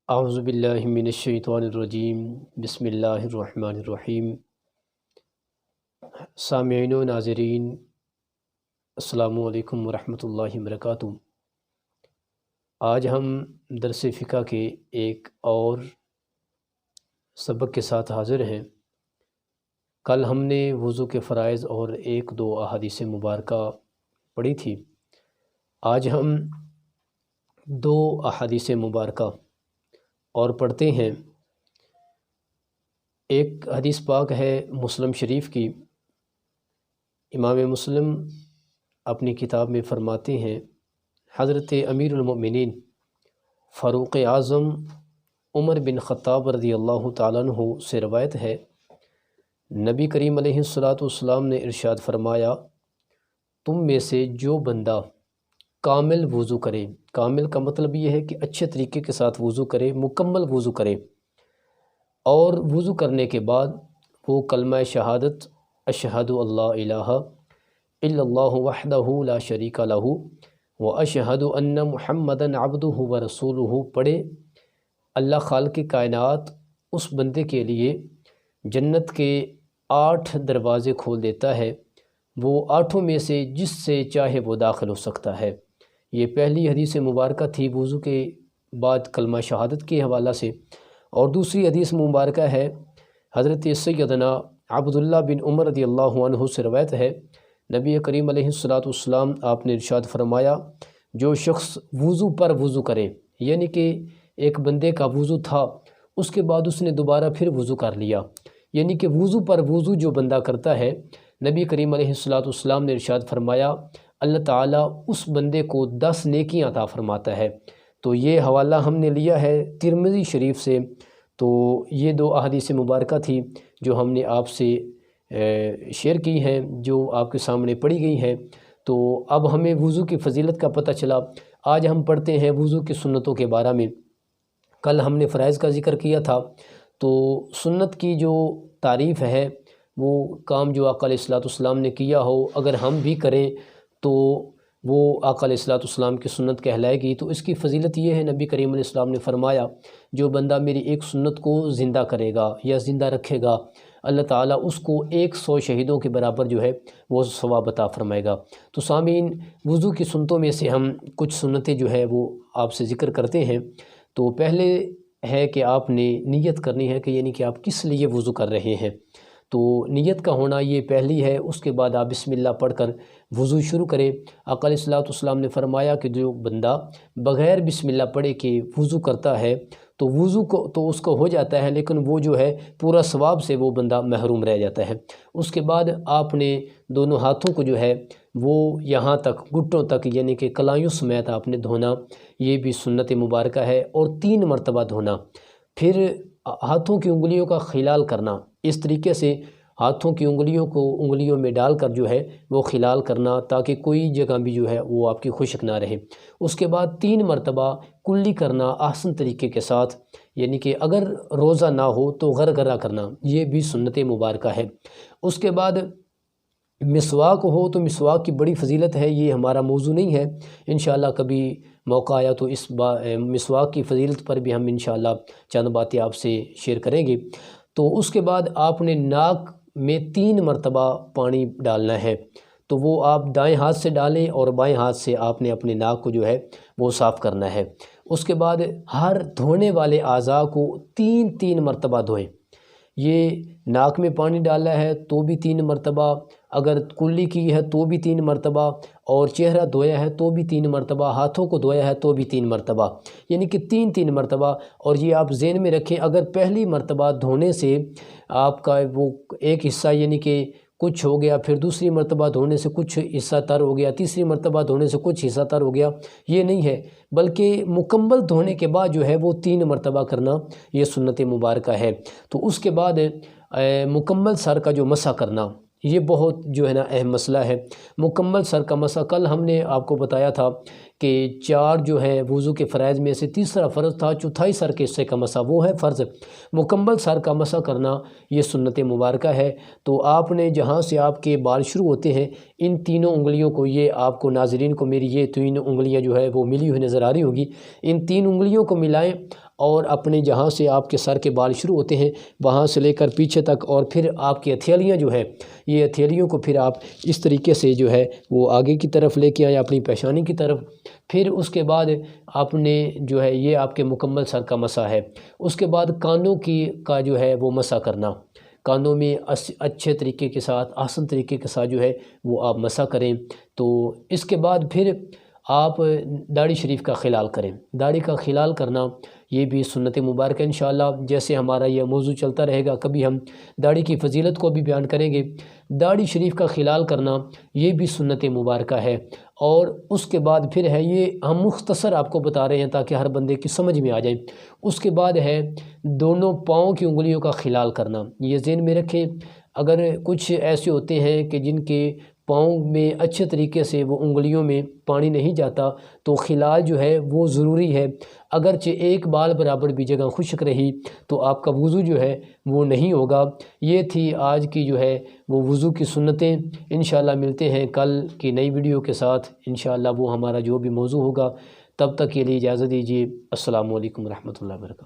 اعوذ باللہ من الشیطان الرجیم بسم اللہ الرحمن الرحیم۔ سامعین و ناظرین، السلام علیکم ورحمۃ اللہ وبرکاتہ۔ آج ہم درس فقہ کے ایک اور سبق کے ساتھ حاضر ہیں۔ کل ہم نے وضو کے فرائض اور ایک دو احادیث مبارکہ پڑھی تھی۔ آج ہم دو احادیث مبارکہ اور پڑھتے ہیں۔ ایک حدیث پاک ہے مسلم شریف کی۔ امام مسلم اپنی کتاب میں فرماتے ہیں، حضرت امیر المؤمنین فاروق اعظم عمر بن خطاب رضی اللہ تعالیٰ عنہ سے روایت ہے، نبی کریم علیہ السلام نے ارشاد فرمایا، تم میں سے جو بندہ کامل وضو کرے، کامل کا مطلب یہ ہے کہ اچھے طریقے کے ساتھ وضو کرے، مکمل وضو کرے، اور وضو کرنے کے بعد وہ کلمہ شہادت اشہد اللہ الہ الا اللہ وحدہ لا شریک لہ واشہد ان محمدًا عبدہ ورسولہ پڑھے، اللہ خالق کائنات اس بندے کے لیے جنت کے 8 دروازے کھول دیتا ہے، وہ 8 میں سے جس سے چاہے وہ داخل ہو سکتا ہے۔ یہ پہلی حدیث مبارکہ تھی وضو کے بعد کلمہ شہادت کے حوالہ سے، اور دوسری حدیث مبارکہ ہے حضرت سیدنا عبداللہ بن عمر رضی اللہ عنہ سے روایت ہے، نبی کریم علیہ السلام آپ نے ارشاد فرمایا، جو شخص وضو پر وضو کرے، یعنی کہ ایک بندے کا وضو تھا، اس کے بعد اس نے دوبارہ پھر وضو کر لیا، یعنی کہ وضو پر وضو جو بندہ کرتا ہے، نبی کریم علیہ السلام نے ارشاد فرمایا، اللہ تعالیٰ اس بندے کو 10 نیکیاں عطا فرماتا ہے۔ تو یہ حوالہ ہم نے لیا ہے ترمذی شریف سے۔ تو یہ دو احادیث مبارکہ تھی جو ہم نے آپ سے شیئر کی ہیں، جو آپ کے سامنے پڑھی گئی ہیں۔ تو اب ہمیں وضو کی فضیلت کا پتہ چلا۔ آج ہم پڑھتے ہیں وضو کی سنتوں کے بارے میں۔ کل ہم نے فرائض کا ذکر کیا تھا، تو سنت کی جو تعریف ہے، وہ کام جو آقا علیہ السلام نے کیا ہو، اگر ہم بھی کریں تو وہ آقا علیہ السلام کی سنت کہلائے گی۔ تو اس کی فضیلت یہ ہے، نبی کریم علیہ السلام نے فرمایا، جو بندہ میری ایک سنت کو زندہ کرے گا یا زندہ رکھے گا، اللہ تعالیٰ اس کو 100 شہیدوں کے برابر جو ہے وہ ثواب عطا فرمائے گا۔ تو سامعین، وضو کی سنتوں میں سے ہم کچھ سنتیں جو ہے وہ آپ سے ذکر کرتے ہیں۔ تو پہلے ہے کہ آپ نے نیت کرنی ہے، کہ یعنی کہ آپ کس لیے وضو کر رہے ہیں۔ تو نیت کا ہونا یہ پہلی ہے۔ اس کے بعد آپ بسم اللہ پڑھ کر وضو شروع کریں۔ آقا علیہ السلام نے فرمایا کہ جو بندہ بغیر بسم اللہ پڑھے کہ وضو کرتا ہے، تو وضو کو تو اس کو ہو جاتا ہے، لیکن وہ جو ہے پورا ثواب سے وہ بندہ محروم رہ جاتا ہے۔ اس کے بعد آپ نے دونوں ہاتھوں کو جو ہے وہ یہاں تک گھٹنوں تک، یعنی کہ کلائیوں سمیت آپ نے دھونا، یہ بھی سنت مبارکہ ہے، اور 3 مرتبہ دھونا۔ پھر ہاتھوں کی انگلیوں کا خلال کرنا، اس طریقے سے ہاتھوں کی انگلیوں کو انگلیوں میں ڈال کر جو ہے وہ خلال کرنا، تاکہ کوئی جگہ بھی جو ہے وہ آپ کی خشک نہ رہے۔ اس کے بعد 3 مرتبہ کلی کرنا احسن طریقے کے ساتھ، یعنی کہ اگر روزہ نہ ہو تو غرغرہ کرنا، یہ بھی سنت مبارکہ ہے۔ اس کے بعد مسواک ہو تو مسواک کی بڑی فضیلت ہے، یہ ہمارا موضوع نہیں ہے، انشاءاللہ کبھی موقع آیا تو اس مسواک کی فضیلت پر بھی ہم انشاءاللہ چند باتیں آپ سے شیئر کریں گے۔ تو اس کے بعد آپ نے ناک میں 3 مرتبہ پانی ڈالنا ہے، تو وہ آپ دائیں ہاتھ سے ڈالیں، اور بائیں ہاتھ سے آپ نے اپنے ناک کو جو ہے وہ صاف کرنا ہے۔ اس کے بعد ہر دھونے والے اعضاء کو 3 مرتبہ دھوئیں۔ یہ ناک میں پانی ڈالا ہے تو بھی 3 مرتبہ، اگر کلی کی ہے تو بھی 3 مرتبہ، اور چہرہ دھویا ہے تو بھی 3 مرتبہ، ہاتھوں کو دھویا ہے تو بھی 3 مرتبہ، یعنی کہ 3 مرتبہ۔ اور یہ آپ ذہن میں رکھیں، اگر پہلی مرتبہ دھونے سے آپ کا وہ ایک حصہ یعنی کہ کچھ ہو گیا، پھر دوسری مرتبہ دھونے سے کچھ حصہ تر ہو گیا، تیسری مرتبہ دھونے سے کچھ حصہ تر ہو گیا، یہ نہیں ہے، بلکہ مکمل دھونے کے بعد جو ہے وہ 3 مرتبہ کرنا، یہ سنت مبارکہ ہے۔ تو اس کے بعد مکمل سر کا جو مسح کرنا، یہ بہت جو ہے نا اہم مسئلہ ہے۔ مکمل سر کا مسح، کل ہم نے آپ کو بتایا تھا کہ 4 جو ہے وضو کے فرائض میں سے تیسرا فرض تھا، چوتھائی سر کے حصے کا مسح وہ ہے فرض۔ مکمل سر کا مسح کرنا یہ سنت مبارکہ ہے۔ تو آپ نے جہاں سے آپ کے بال شروع ہوتے ہیں، ان تینوں انگلیوں کو، یہ آپ کو ناظرین کو میری یہ 3 انگلیاں جو ہے وہ ملی ہوئی نظر آ رہی ہوگی، ان 3 انگلیوں کو ملائیں، اور اپنے جہاں سے آپ کے سر کے بال شروع ہوتے ہیں وہاں سے لے کر پیچھے تک، اور پھر آپ کی ہتھیلیاں جو ہے یہ ہتھیلیوں کو پھر آپ اس طریقے سے جو ہے وہ آگے کی طرف لے کے آئیں اپنی پیشانی کی طرف۔ پھر اس کے بعد آپ نے جو ہے یہ آپ کے مکمل سر کا مسح ہے۔ اس کے بعد کانوں کا جو ہے وہ مسح کرنا، کانوں میں اچھے طریقے کے ساتھ، آسن طریقے کے ساتھ جو ہے وہ آپ مسح کریں۔ تو اس کے بعد پھر آپ داڑھی شریف کا خلال کریں۔ داڑھی کا خلال کرنا یہ بھی سنت مبارکہ انشاءاللہ، جیسے ہمارا یہ موضوع چلتا رہے گا کبھی ہم داڑھی کی فضیلت کو بھی بیان کریں گے۔ داڑھی شریف کا خلال کرنا یہ بھی سنت مبارکہ ہے۔ اور اس کے بعد پھر ہے، یہ ہم مختصر آپ کو بتا رہے ہیں تاکہ ہر بندے کی سمجھ میں آ جائے۔ اس کے بعد ہے دونوں پاؤں کی انگلیوں کا خلال کرنا۔ یہ ذہن میں رکھیں، اگر کچھ ایسے ہوتے ہیں کہ جن کے پاؤں میں اچھے طریقے سے وہ انگلیوں میں پانی نہیں جاتا تو خلال جو ہے وہ ضروری ہے۔ اگرچہ ایک بال برابر بھی جگہ خشک رہی تو آپ کا وضو جو ہے وہ نہیں ہوگا۔ یہ تھی آج کی جو ہے وہ وضو کی سنتیں۔ انشاءاللہ ملتے ہیں کل کی نئی ویڈیو کے ساتھ، انشاءاللہ وہ ہمارا جو بھی موضوع ہوگا۔ تب تک کے لیے اجازت دیجیے۔ السلام علیکم ورحمۃ اللہ وبرکاتہ۔